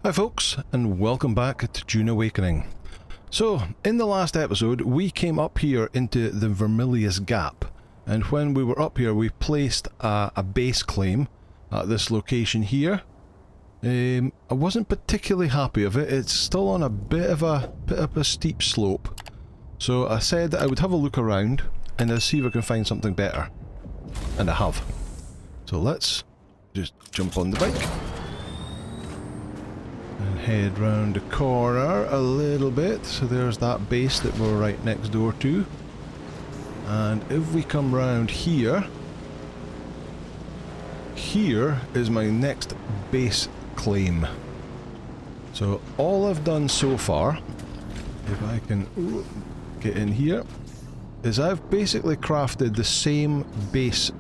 Hi folks, and welcome back to Dune Awakening. So, in the last episode, we came up here into the Vermilius Gap, and when we were up here we placed a base claim at this location here. I wasn't particularly happy of it. It's still on a bit of a steep slope, so I said that I would have a look around and I'll see if I can find something better, and I have. So let's just jump on the bike and head round the corner a little bit. So there's that base that we're right next door to. And if we come round here, here is my next base claim. So all I've done so far, if I can get in here, is I've basically crafted the same base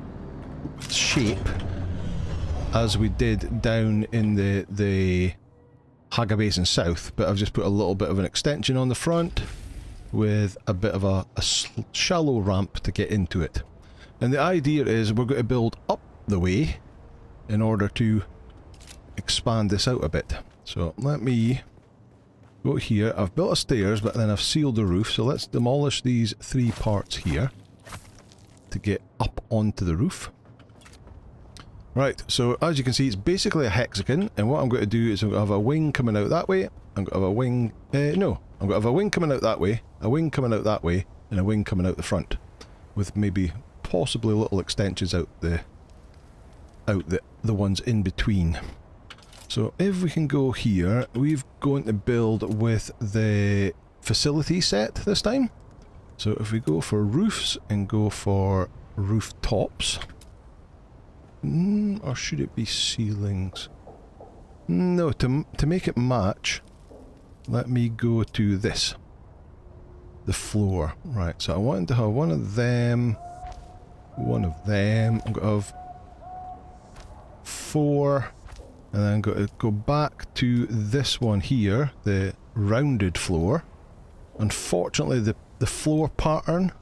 shape as we did down in the Haga Basin South, but I've just put a little bit of an extension on the front with a bit of a shallow ramp to get into it. And the idea is we're going to build up the way in order to expand this out a bit. So let me go here. I've built a stairs, but then I've sealed the roof, so let's demolish these three parts here to get up onto the roof. Right, so as you can see, it's basically a hexagon, and what I'm going to do is I'm going to have a wing coming out that way, I'm going to have a wing, I'm going to have a wing coming out that way, a wing coming out that way, and a wing coming out the front, with maybe possibly little extensions out the ones in between. So if we can go here, we're going to build with the facility set this time. So if we go for roofs and go for rooftops, or should it be ceilings? No, to make it match, let me go to this. The floor. Right, so I wanted to have one of them. I'm going to have 4, and then I'm going to go back to this one here, the rounded floor. Unfortunately, the floor pattern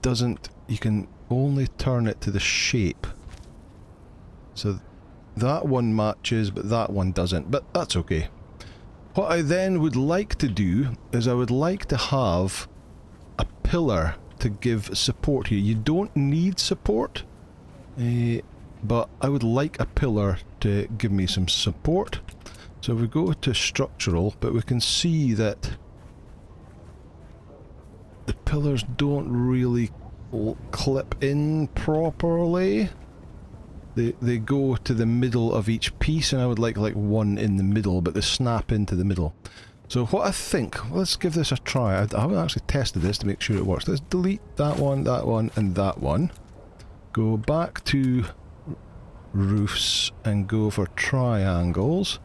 doesn't, you can only turn it to the shape. So that one matches, but that one doesn't, but that's okay. What I then would like to do is I would like to have a pillar to give support here. You don't need support, but I would like a pillar to give me some support. So we go to structural, but we can see that the pillars don't really clip in properly. They go to the middle of each piece, and I would like one in the middle, but they snap into the middle. So what I think, let's give this a try. I haven't actually tested this to make sure it works. Let's delete that one, and that one. Go back to roofs and go for triangles,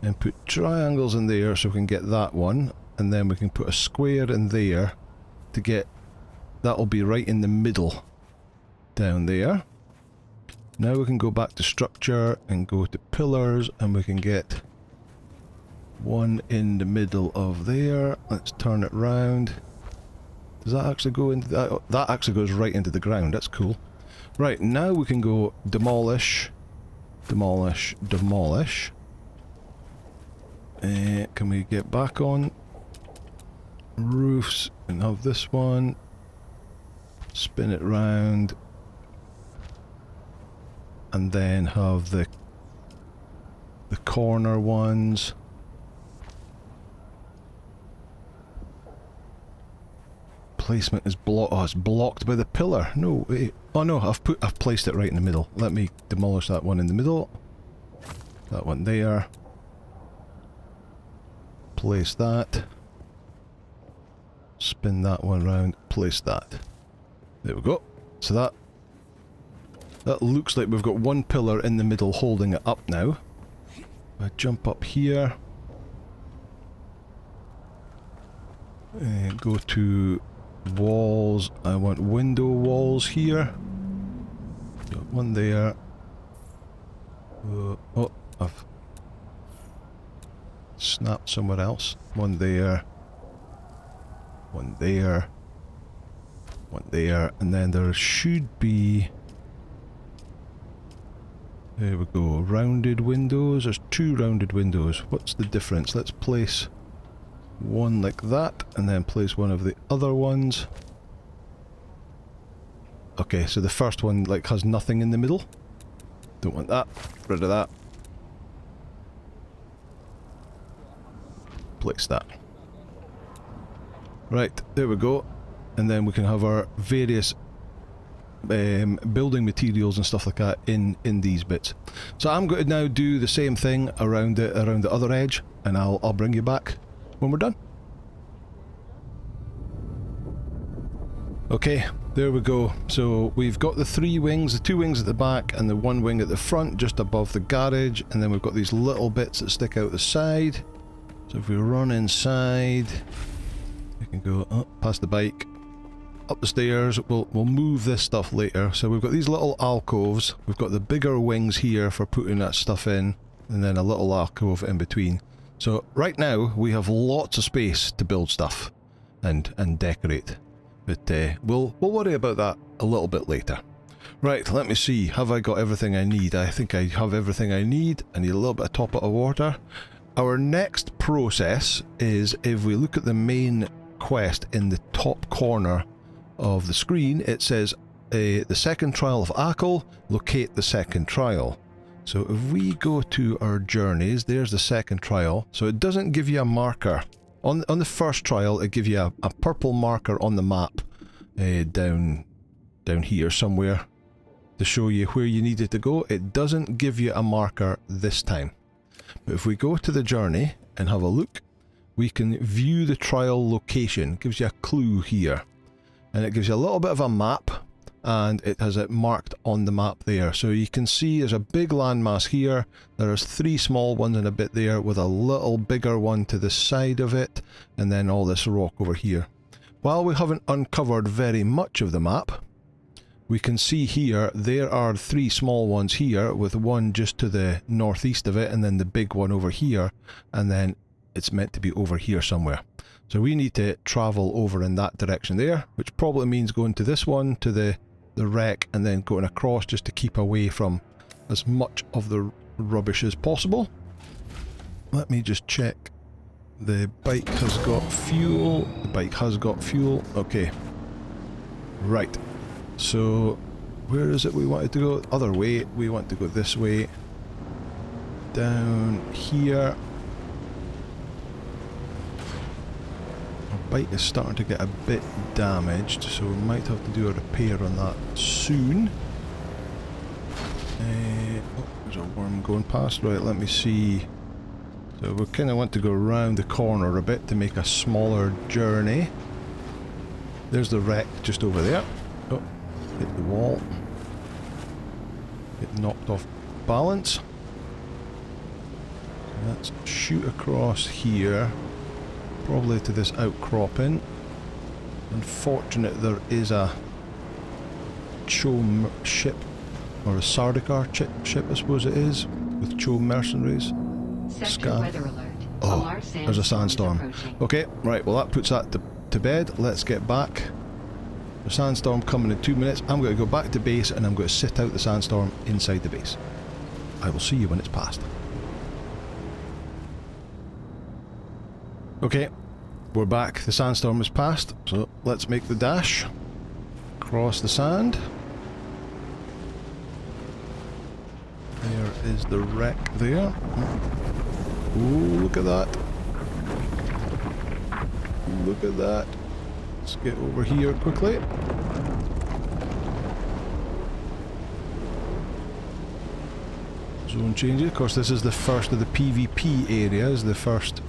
and put triangles in there so we can get that one, and then we can put a square in there to get, that'll be right in the middle down there. Now we can go back to structure and go to pillars, and we can get one in the middle of there. Let's turn it round. Does that actually go into that? That actually goes right into the ground. That's cool. Right, now we can go demolish, demolish, demolish. Can we get back on roofs and have this one? Spin it round. And then have the corner ones. Placement is blocked. Oh, it's blocked by the pillar. No, wait. Oh no, I've placed it right in the middle. Let me demolish that one in the middle. That one there. Place that. Spin that one round. Place that. There we go. So that looks like we've got one pillar in the middle holding it up now. I jump up here. And go to walls. I want window walls here. Got one there. Oh, I've snapped somewhere else. One there. One there. One there. And then there should be There we go. Rounded windows. There's 2 rounded windows. What's the difference? Let's place one like that, and then place one of the other ones. Okay, so the first one like has nothing in the middle. Don't want that. Rid of that. Place that. Right, there we go. And then we can have our various building materials and stuff like that in these bits. So I'm going to now do the same thing around the other edge, and I'll bring you back when we're done. Okay, there we go. So we've got the 3 wings, the 2 wings at the back and the 1 wing at the front just above the garage, and then we've got these little bits that stick out the side. So if we run inside, we can go up past the bike, up the stairs. We'll move this stuff later. So we've got these little alcoves. We've got the bigger wings here for putting that stuff in, and then a little alcove in between. So right now we have lots of space to build stuff and decorate. But we'll worry about that a little bit later. Right, let me see. Have I got everything I need? I think I have everything I need. I need a little bit of top of water. Our next process is, if we look at the main quest in the top corner of the screen, it says the Second Trial of Aql, locate the second trial. So if we go to our journeys, there's the second trial. So it doesn't give you a marker. On the first trial, it gives you a purple marker on the map down here somewhere to show you where you needed to go. It doesn't give you a marker this time. But if we go to the journey and have a look, we can view the trial location. It gives you a clue here. And it gives you a little bit of a map, and it has it marked on the map there. So you can see there's a big landmass here. There's 3 small ones and a bit there, with a little bigger one to the side of it, and then all this rock over here. While we haven't uncovered very much of the map, we can see here there are 3 small ones here, with one just to the northeast of it, and then the big one over here, and then it's meant to be over here somewhere. So we need to travel over in that direction there, which probably means going to this one, to the wreck, and then going across just to keep away from as much of the rubbish as possible. Let me just check. The bike has got fuel. The bike has got fuel. Okay. Right. So where is it we wanted to go? Other way. We want to go this way. Down here. Our bike is starting to get a bit damaged, so we might have to do a repair on that soon. Oh, there's a worm going past. Right, let me see. So we kind of want to go around the corner a bit to make a smaller journey. There's the wreck just over there. Oh, hit the wall. Get knocked off balance. So let's shoot across here. Probably to this outcropping. Unfortunate there is a Cho ship, or a Sardaukar ship I suppose it is, with Cho mercenaries. Scan. Weather alert. Oh, there's a sandstorm. Okay, right, well that puts that to bed. Let's get back. The sandstorm coming in 2 minutes. I'm going to go back to base and I'm going to sit out the sandstorm inside the base. I will see you when it's passed. Okay, we're back. The sandstorm is passed, so let's make the dash. Cross the sand. There is the wreck there. Oh, look at that. Look at that. Let's get over here quickly. Zone changes. Of course, this is the first of the PvP areas, the first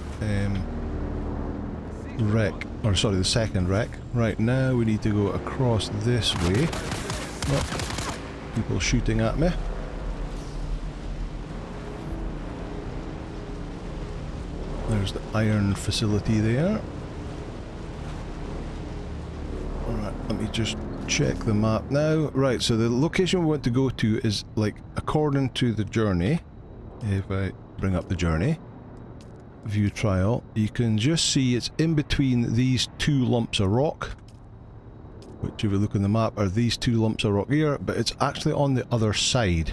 wreck, or sorry, the second wreck. Right, now we need to go across this way. Oh, people shooting at me. There's the iron facility there. Alright, let me just check the map now. Right, so the location we want to go to is, like, according to the journey. If I bring up the journey, view trial, you can just see it's in between these 2 lumps of rock. Which, if you look on the map, are these 2 lumps of rock here, but it's actually on the other side.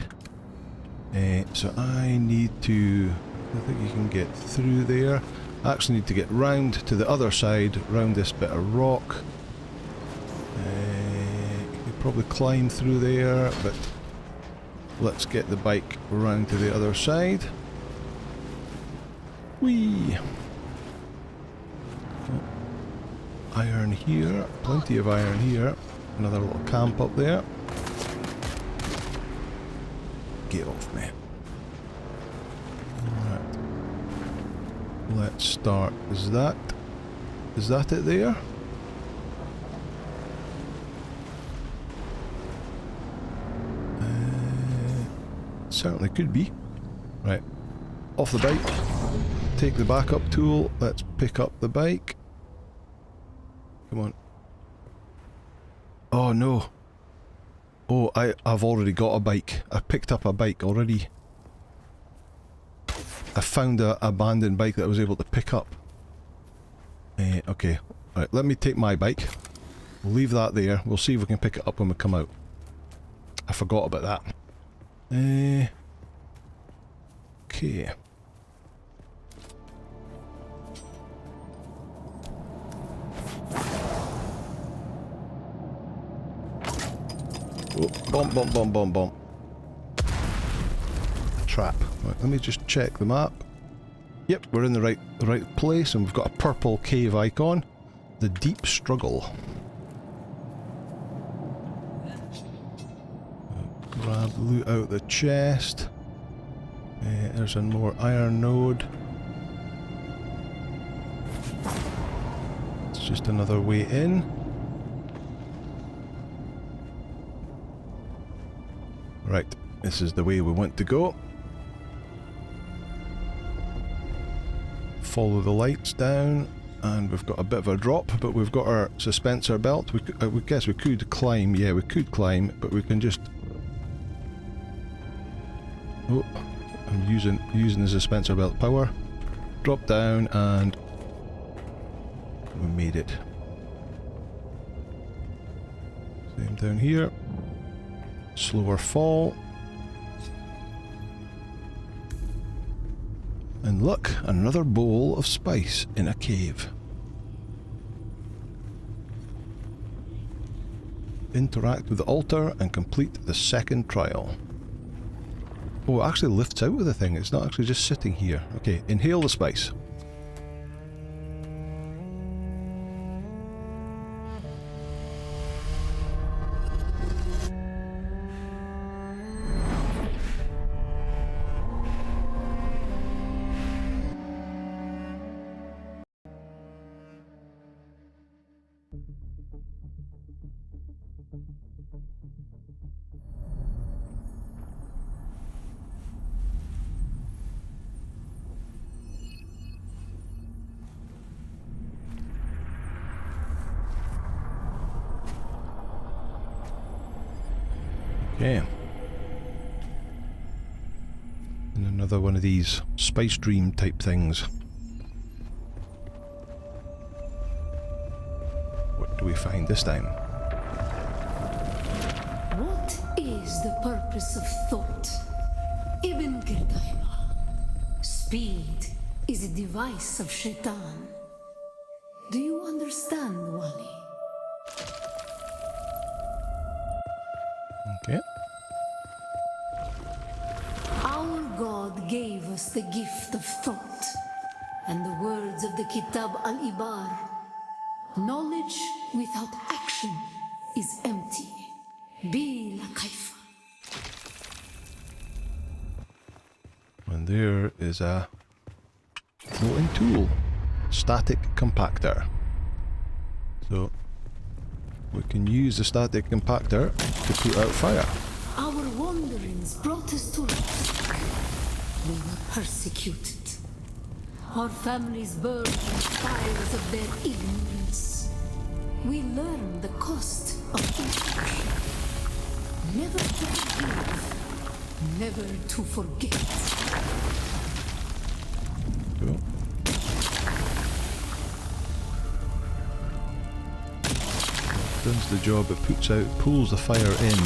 So I need to... I think you can get through there. I actually need to get round to the other side, round this bit of rock. You could probably climb through there, but let's get the bike round to the other side. Whee! Iron here, plenty of iron here. Another little camp up there. Get off me. Alright. Let's start. Is that it there? Certainly could be. Right. Off the bike. Take the backup tool. Let's pick up the bike. Come on. Oh no. Oh, I've already got a bike. I picked up a bike already. I found an abandoned bike that I was able to pick up. Okay. Right, let me take my bike. We'll leave that there. We'll see if we can pick it up when we come out. I forgot about that. Okay. Oh, bump, bump, bump, bump, bump. Trap. Right, let me just check the map. Yep, we're in the right place, and we've got a purple cave icon. The Deep Struggle. Grab loot out the chest. There's a more iron node. It's just another way in. Right, this is the way we want to go. Follow the lights down, and we've got a bit of a drop, but we've got our suspensor belt. We guess we could climb. Yeah, we could climb, but we can just... Oh, I'm using the suspensor belt power. Drop down, and we made it. Same down here. Slower fall. And look, another bowl of spice in a cave. Interact with the altar and complete the second trial. Oh, it actually lifts out with the thing. It's not actually just sitting here. Okay, inhale the spice. Okay. And another one of these Spice Dream type things. What do we find this time? What is the purpose of thought? Ibn Girdaiba. Speed is a device of Shaitan. Do you understand, Wali? Okay. Our God gave us the gift of thought, and the words of the Kitab al-Ibar. Knowledge without action is empty. Bila kaifa. And there is a floating tool. Static Compactor. So we can use the Static Compactor to put out fire. Our wanderings brought us to Rust. We were persecuted. Our families burned in fires of their ignorance. We learned the cost of inaction. Never to forgive, never to forget. Cool. Does the job. It pulls the fire in.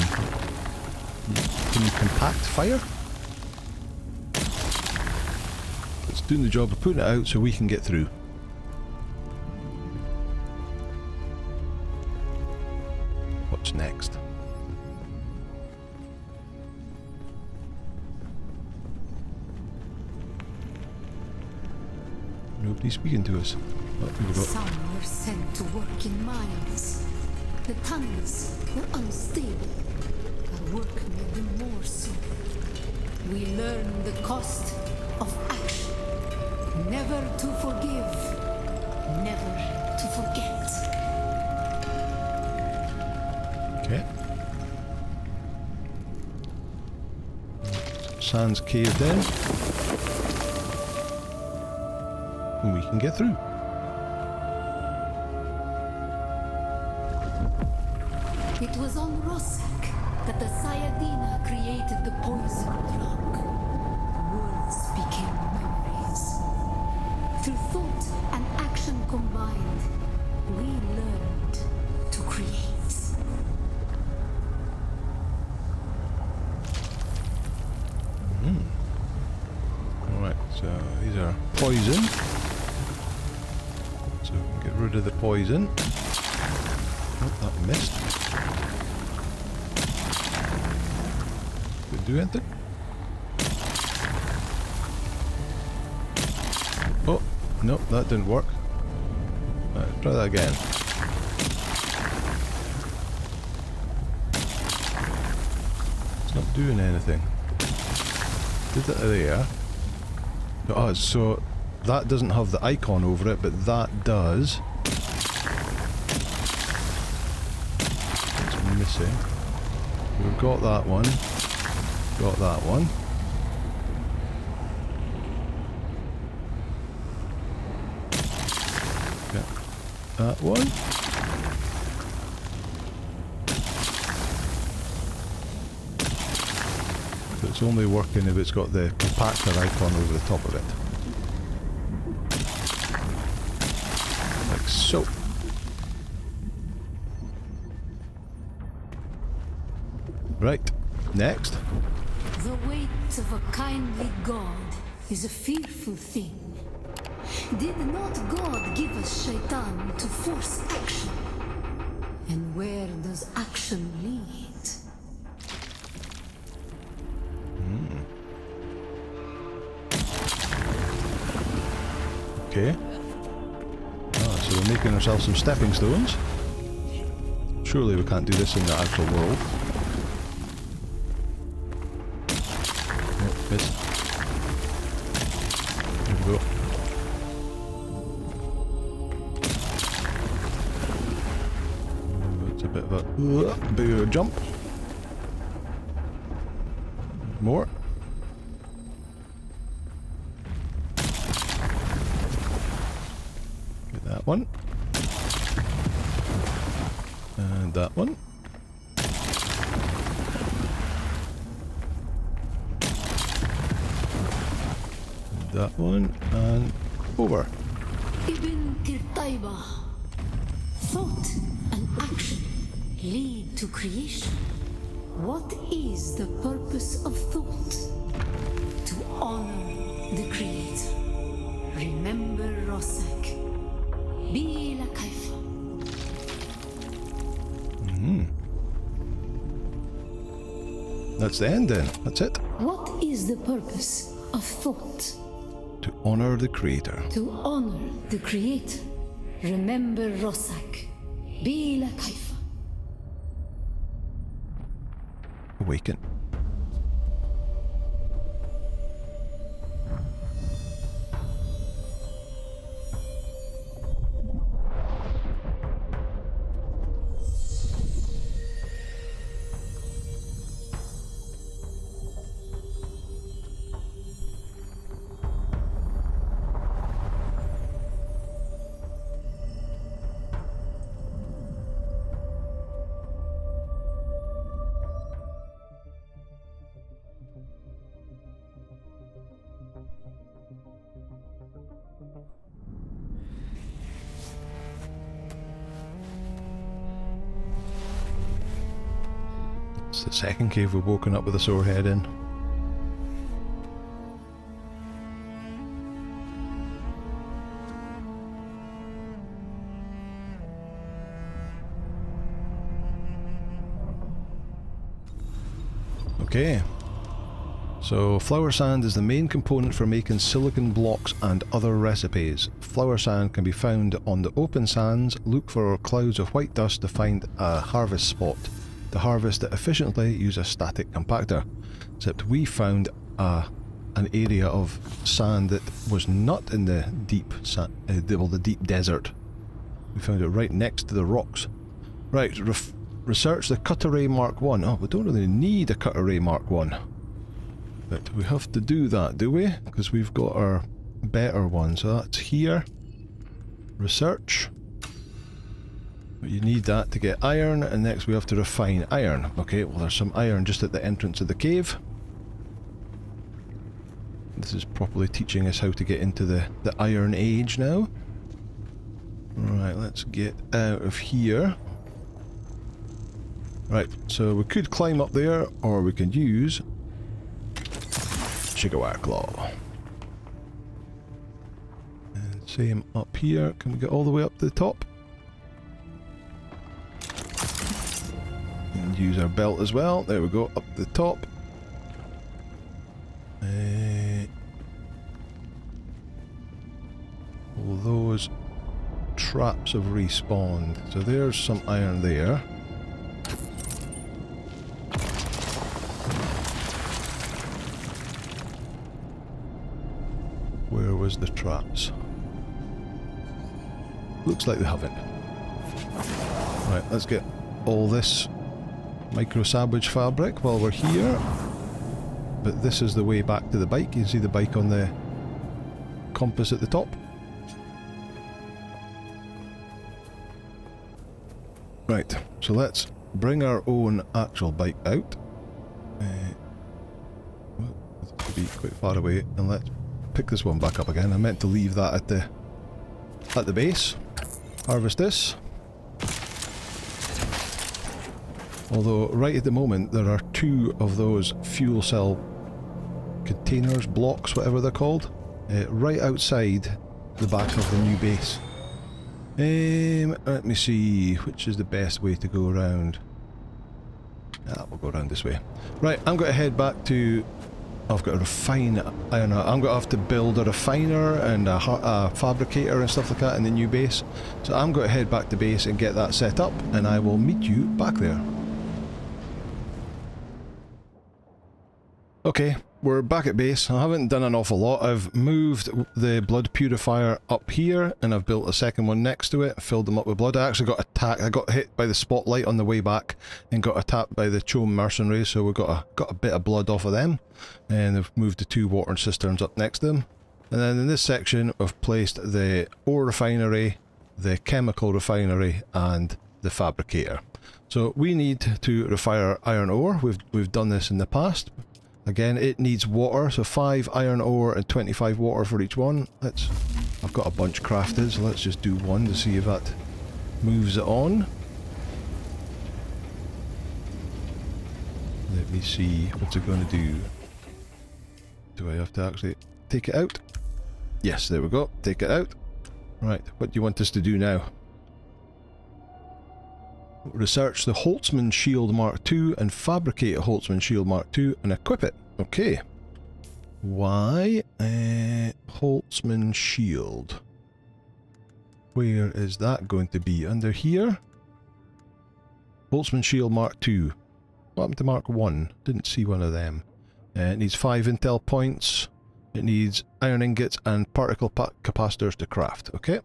Can you compact fire? doing the job of putting it out so we can get through. What's next? Nobody's speaking to us. Oh, here we go. Some were sent to work in mines. The tunnels were unstable. Our work made them more so. We learned the cost of action. Never to forgive. Never to forget. Okay. Sand's caved in. And we can get through. It was on Rossack that the Sayadina created the poisoned rock. Words became memories. Through thought and action combined, we learned to create. Alright, so these are poison. So we can get rid of the poison. Oh, that missed. Didn't do anything. Oh, no, that didn't work. Right, try that again. It's not doing anything. Did that there. Oh, so that doesn't have the icon over it, but that does. It's missing. We've got that one. Got that one. Got that one. But it's only working if it's got the compactor icon over the top of it. Like so. Right, next. The weight of a kindly God is a fearful thing. Did not God give us Shaitan to force action? And where does action lead? Okay. Ah, so we're making ourselves some stepping stones. Surely we can't do this in the actual world. Nope, missed. There we go. It's a bit of a bigger jump. More. Get that one. And that one. That one, and over. Ibn Tirtaiba. Thought and action lead to creation. What is the purpose of thought? To honor the Creator. Remember Rossack. Be la kaifa. That's the end then. That's it. What is the purpose of thought? To honor the Creator. To honor the Creator. Remember Rossack. Be la kaifa. Awaken. It's the second cave we've woken up with a sore head in. Okay. So, flour sand is the main component for making silicon blocks and other recipes. Flour sand can be found on the open sands. Look for clouds of white dust to find a harvest spot. To harvest it efficiently, use a static compactor. Except we found an area of sand that was not in the deep the deep desert. We found it right next to the rocks. Right, research the cut array Mark 1. Oh, we don't really need a cut array Mark 1. But we have to do that, do we? Because we've got our better one. So that's here. Research. But you need that to get iron, and next we have to refine iron. Okay, well there's some iron just at the entrance of the cave. This is properly teaching us how to get into the Iron Age now. Right, let's get out of here. Right, so we could climb up there, or we can use Chihuahua Claw. And same up here. Can we get all the way up to the top? And use our belt as well. There we go, up the top. All those traps have respawned. So there's some iron there. Where was the traps? Looks like they haven't. Right, let's get all this micro sandwich fabric while we're here. But this is the way back to the bike. You can see the bike on the compass at the top. Right, so let's bring our own actual bike out. Well, it's going to be quite far away, and let's pick this one back up again. I meant to leave that at the base. Harvest this. Although right at the moment there are 2 of those fuel cell containers, blocks, whatever they're called, right outside the back of the new base. Let me see, which is the best way to go around? We'll go around this way. Right, I'm going to head back to... I've got to refine iron. I'm going to have to build a refiner and a fabricator and stuff like that in the new base. So I'm going to head back to base and get that set up, and I will meet you back there. Okay, we're back at base. I haven't done an awful lot. I've moved the blood purifier up here, and I've built a second one next to it. Filled them up with blood. I actually got attacked. I got hit by the spotlight on the way back and got attacked by the Chome mercenaries, so we got a bit of blood off of them. And I've moved the 2 water cisterns up next to them. And then in this section, I've placed the ore refinery, the chemical refinery, and the fabricator. So we need to refine iron ore. We've done this in the past. Again, it needs water, so 5 iron ore and 25 water for each one. I've got a bunch crafted, so let's just do one to see if that moves it on. Let me see, what's it going to do? Do I have to actually take it out? Yes, there we go, take it out. Right, what do you want us to do now? Research the Holtzman Shield Mark II and fabricate a Holtzman Shield Mark II and equip it. Okay. Why? Holtzman Shield. Where is that going to be? Under here? Holtzman Shield Mark II. What happened to Mark I? Didn't see one of them. It needs 5 intel points. It needs iron ingots and particle capacitors to craft. Okay.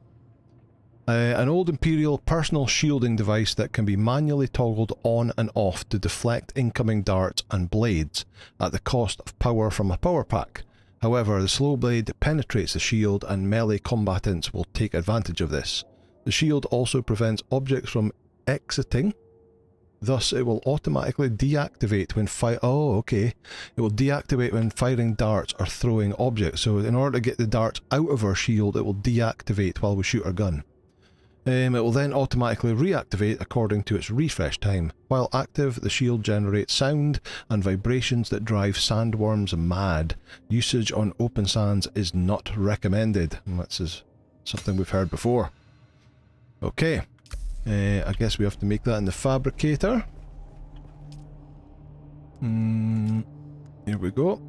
An old Imperial personal shielding device that can be manually toggled on and off to deflect incoming darts and blades at the cost of power from a power pack. However, the slow blade penetrates the shield and melee combatants will take advantage of this. The shield also prevents objects from exiting. Thus, it will automatically deactivate when It will deactivate when firing darts or throwing objects. So in order to get the darts out of our shield, it will deactivate while we shoot our gun. It will then automatically reactivate according to its refresh time. While active, the shield generates sound and vibrations that drive sandworms mad. Usage on open sands is not recommended. And that's something we've heard before. Okay. I guess we have to make that in the fabricator. Here we go.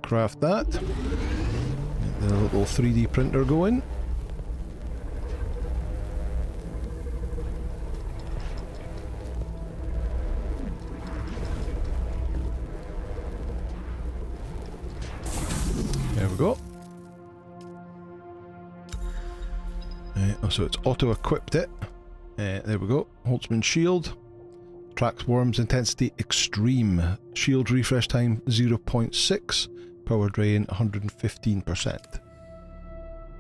Craft that. Get the little 3D printer going. There we go. So it's auto-equipped it. There we go. Holtzman shield. Tracks worms intensity extreme. Shield refresh time 0.6. Power drain 115%.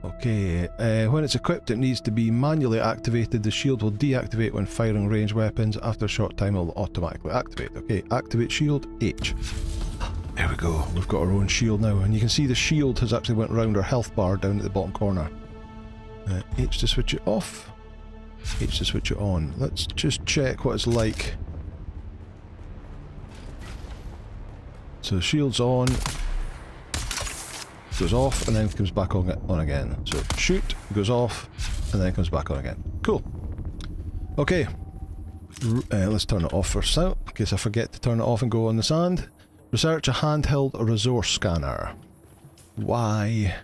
Okay, when it's equipped it needs to be manually activated. The shield will deactivate when firing ranged weapons. After a short time it will automatically activate. Okay, activate shield, H. There we go, we've got our own shield now, and you can see the shield has actually went round our health bar down at the bottom corner. H to switch it off, H to switch it on. Let's just check what it's like. So the shield's on, goes off, and then comes back on again. So shoot, goes off, and then comes back on again. Cool. Okay, let's turn it off first out, in case I forget to turn it off and go on the sand. Research a handheld resource scanner. Why?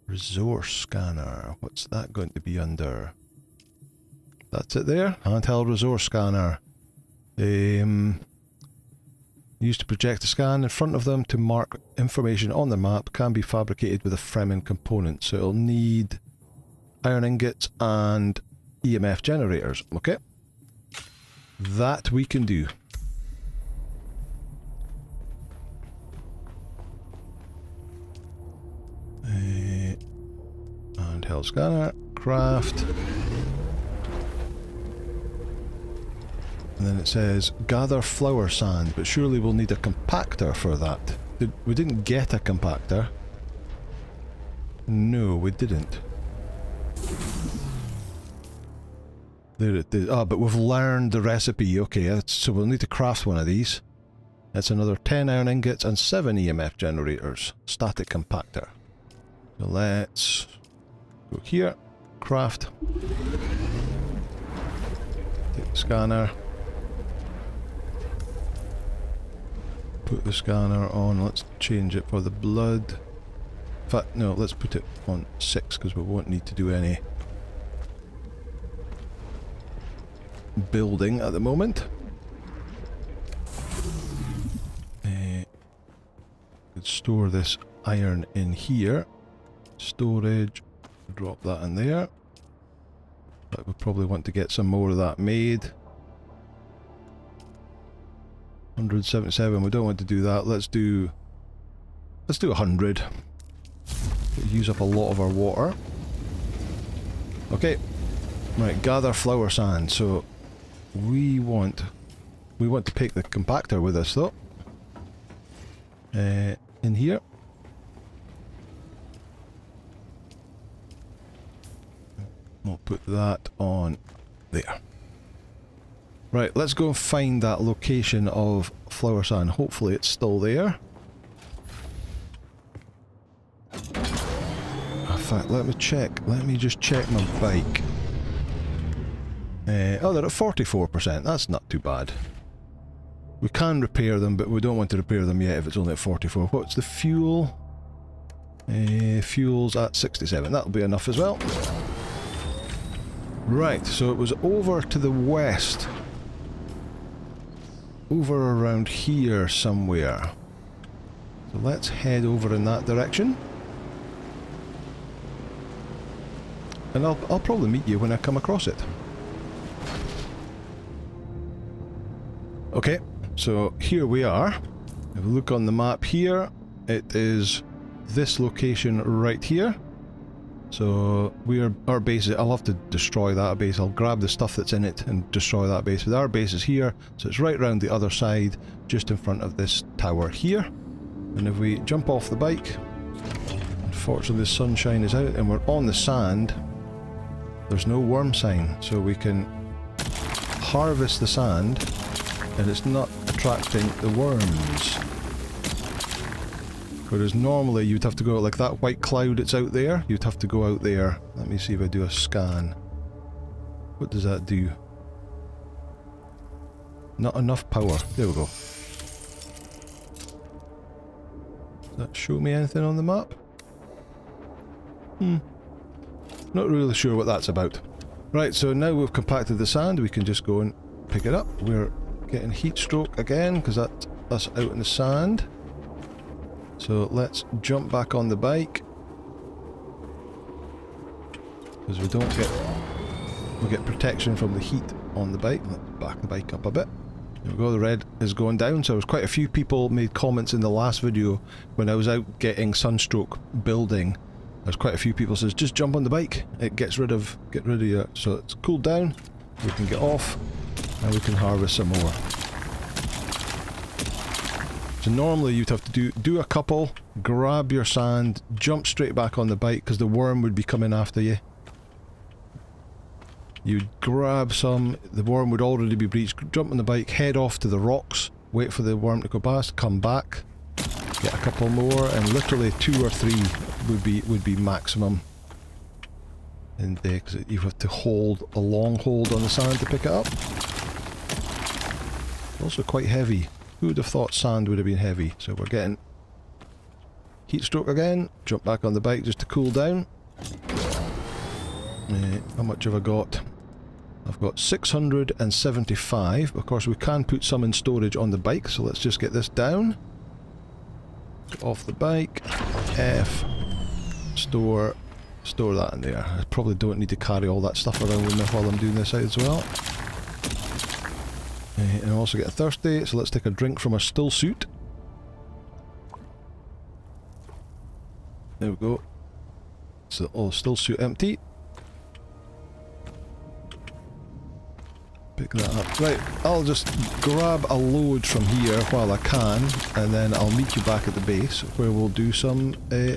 Resource scanner. What's that going to be under? That's it there. Handheld resource scanner. Used to project a scan in front of them to mark information on the map. Can be fabricated with a Fremen component. So it'll need iron ingots and EMF generators. Okay. That we can do. Handheld scanner, craft. And then it says gather flower sand, but surely we'll need a compactor for that. We didn't get a compactor. No, we didn't. There it is. Ah, but we've learned the recipe. Okay, so we'll need to craft one of these. That's another 10 iron ingots and 7 EMF generators. Static Compactor. So let's go here. Craft. Take the scanner. Put the scanner on. Let's change it for the blood. In fact, no, let's put it on 6 because we won't need to do any building at the moment. Could store this iron in here. Storage. Drop that in there. But we probably want to get some more of that made. 177. We don't want to do that. Let's do 100. It'll use up a lot of our water. Okay. Right, gather flower sand. So we want to pick the compactor with us though. In here. We'll put that on there. Right, let's go and find that location of flower sand. Hopefully it's still there. In fact, let me check. Let me just check my bike. Oh, they're at 44%. That's not too bad. We can repair them, but we don't want to repair them yet if it's only at 44. What's the fuel? Fuel's at 67. That'll be enough as well. Right, so it was over to the west. Over around here somewhere. So let's head over in that direction. And I'll probably meet you when I come across it. Okay, so here we are. If we look on the map here, it is this location right here. So our base is, I'll have to destroy that base. I'll grab the stuff that's in it and destroy that base. But our base is here, so it's right round the other side, just in front of this tower here. And if we jump off the bike, unfortunately the sunshine is out and we're on the sand, there's no worm sign, so we can harvest the sand and it's not attracting the worms. Whereas normally you'd have to go like that white cloud that's out there, you'd have to go out there. Let me see if I do a scan. What does that do? Not enough power. There we go. Does that show me anything on the map? Not really sure what that's about. Right, so now we've compacted the sand, we can just go and pick it up. We're getting heat stroke again, because that's us out in the sand. So let's jump back on the bike. Because we don't get... we get protection from the heat on the bike. Let's back the bike up a bit. There we go, the red is going down. So there's quite a few people made comments in the last video when I was out getting sunstroke building. There's quite a few people says just jump on the bike. It gets rid of you. So it's cooled down. We can get off and we can harvest some more. So normally you'd have to do a couple, grab your sand, jump straight back on the bike because the worm would be coming after you. You'd grab some, the worm would already be breached, jump on the bike, head off to the rocks, wait for the worm to go past, come back, get a couple more, and literally 2 or 3 would be maximum. And because you have to hold a long hold on the sand to pick it up. Also quite heavy. Who would have thought sand would have been heavy? So we're getting heat stroke again, jump back on the bike just to cool down. How much have I got? I've got 675. Of course we can put some in storage on the bike, so let's just get this down. Get off the bike. F. Store that in there. I probably don't need to carry all that stuff around with me while I'm doing this out as well. And I also get thirsty, so let's take a drink from a still suit. There we go. So still suit empty. Pick that up. Right, I'll just grab a load from here while I can, and then I'll meet you back at the base where we'll do some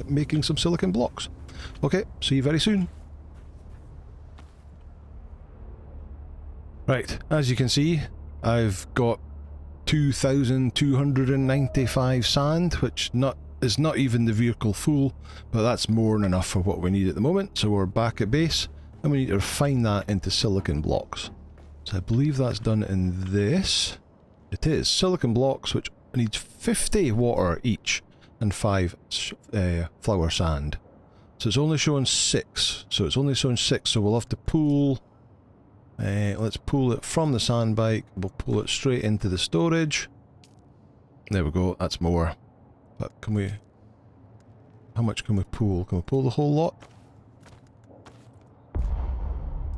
making some silicon blocks. Okay, see you very soon. Right, as you can see, I've got 2,295 sand, which is not even the vehicle full, but that's more than enough for what we need at the moment. So we're back at base, and we need to refine that into silicon blocks. So I believe that's done in this. It is silicon blocks, which needs 50 water each and 5 flour sand. So it's only showing 6. So it's only showing 6. So we'll have to pull. Let's pull it from the sand bike. We'll pull it straight into the storage. There we go. That's more. But can we? How much can we pull? Can we pull the whole lot?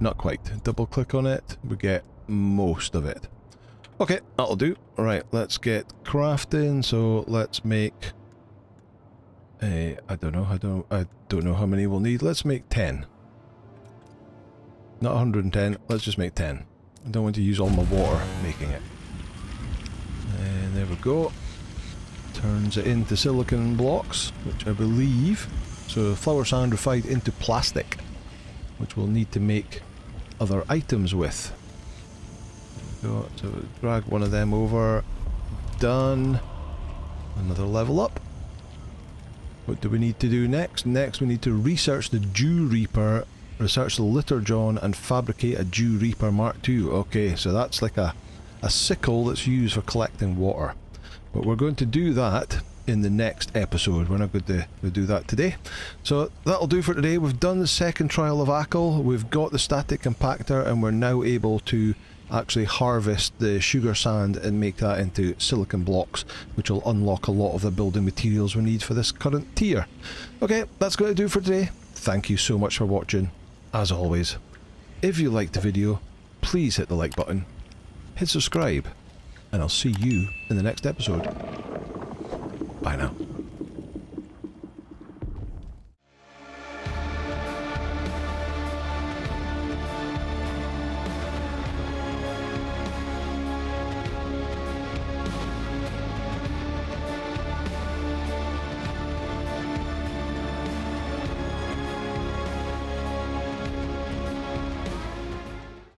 Not quite. Double click on it. We get most of it. Okay, that'll do. Alright, let's get crafting. So let's make... I don't know how many we'll need. Let's make 10. Not 110. Let's just make 10. I don't want to use all my water making it. And there we go. Turns it into silicon blocks, which I believe... So flour sand refined into plastic, which we'll need to make other items with. There we go. So drag one of them over. Done. Another level up. What do we need to do next? Next we need to research the Dew Reaper, research the Litter John, and fabricate a Dew Reaper Mark II. Okay, so that's like a sickle that's used for collecting water. But we're going to do that in the next episode. We're not going to do that today. So that'll do for today. We've done the second trial of Aql, we've got the static compactor, and we're now able to actually harvest the sugar sand and make that into silicon blocks, which will unlock a lot of the building materials we need for this current tier. Okay, that's going to do for today. Thank you so much for watching. As always, if you liked the video, please hit the like button, hit subscribe, and I'll see you in the next episode. Bye now.